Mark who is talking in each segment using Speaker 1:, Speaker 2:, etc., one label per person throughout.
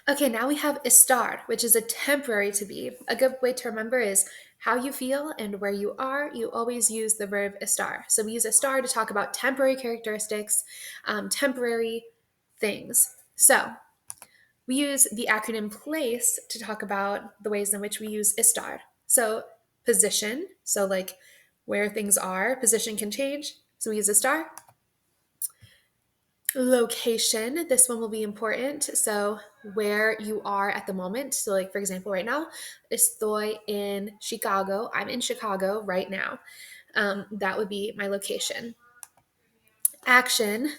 Speaker 1: Okay, now we have estar, which is a temporary to be. A good way to remember is how you feel and where you are. You always use the verb estar. So we use estar to talk about temporary characteristics, temporary things. So we use the acronym PLACE to talk about the ways in which we use estar. So position, so like where things are, position can change. So we use estar. Location, this one will be important. So where you are at the moment. So like for example, right now, estoy in Chicago. I'm in Chicago right now. That would be my location. Action,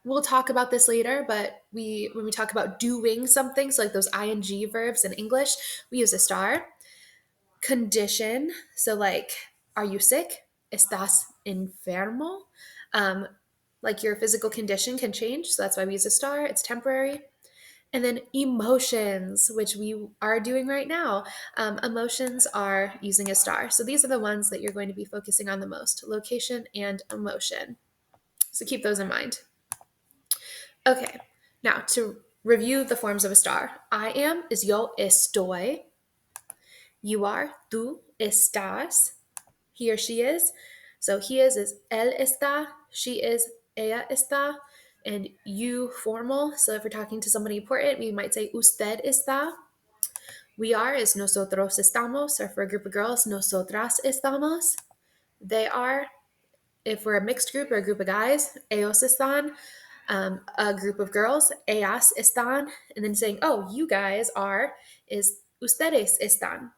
Speaker 1: we'll talk about this later, but we when we talk about doing something, so like those ing verbs in English, we use estar. Condition, so like, are you sick? ¿Estás enfermo? Um, like your physical condition can change, so that's why we use estar. It's temporary. And then emotions, which we are doing right now. Emotions are using estar. So these are the ones that you're going to be focusing on the most: location and emotion. So keep those in mind. Okay, now to review the forms of estar. I am is yo estoy. You are, tú estás. He or she is. So he is él está. She is, ella está. And you, formal. So if we're talking to somebody important, we might say usted está. We are is nosotros estamos. Or for a group of girls, nosotras estamos. They are. If we're a mixed group or a group of guys, ellos están. A group of girls, ellas están. And then saying, oh, you guys are, is ustedes están.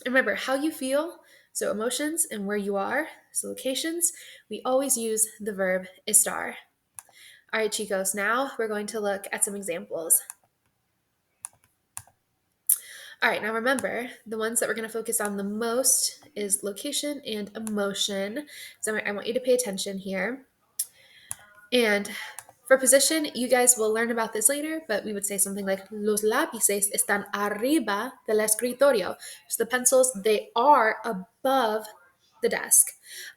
Speaker 1: Remember how you feel, so emotions, and where you are, so locations, we always use the verb estar. All right, chicos, now we're going to look at some examples. All right, now remember, the ones that we're going to focus on the most is location and emotion. So I want you to pay attention here. And for position, you guys will learn about this later, but we would say something like los lápices están arriba del escritorio. So the pencils, they are above the desk.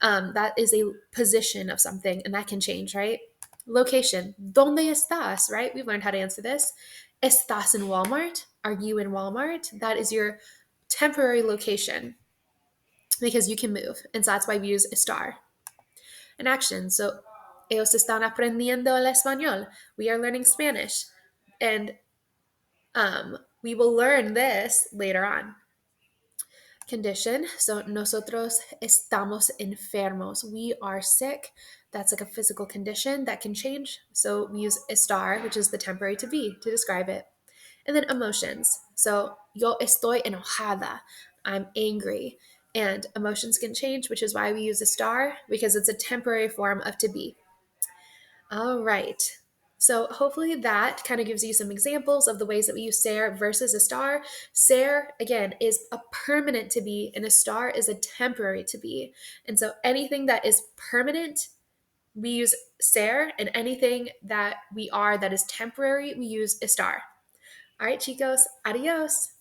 Speaker 1: That is a position of something, and that can change, right? Location, ¿dónde estás? Right? We've learned how to answer this. ¿Estás en Walmart? Are you in Walmart? That is your temporary location because you can move, and so that's why we use estar. An action. So, ellos están aprendiendo el español. We are learning Spanish. And we will learn this later on. Condition. So, nosotros estamos enfermos. We are sick. That's like a physical condition that can change. So, we use estar, which is the temporary to be, to describe it. And then emotions. So, yo estoy enojada. I'm angry. And emotions can change, which is why we use estar, because it's a temporary form of to be. All right. So hopefully that kind of gives you some examples of the ways that we use ser versus estar. Ser, again, is a permanent to be, and estar is a temporary to be. And so anything that is permanent, we use ser, and anything that we are that is temporary, we use estar. All right, chicos, adios.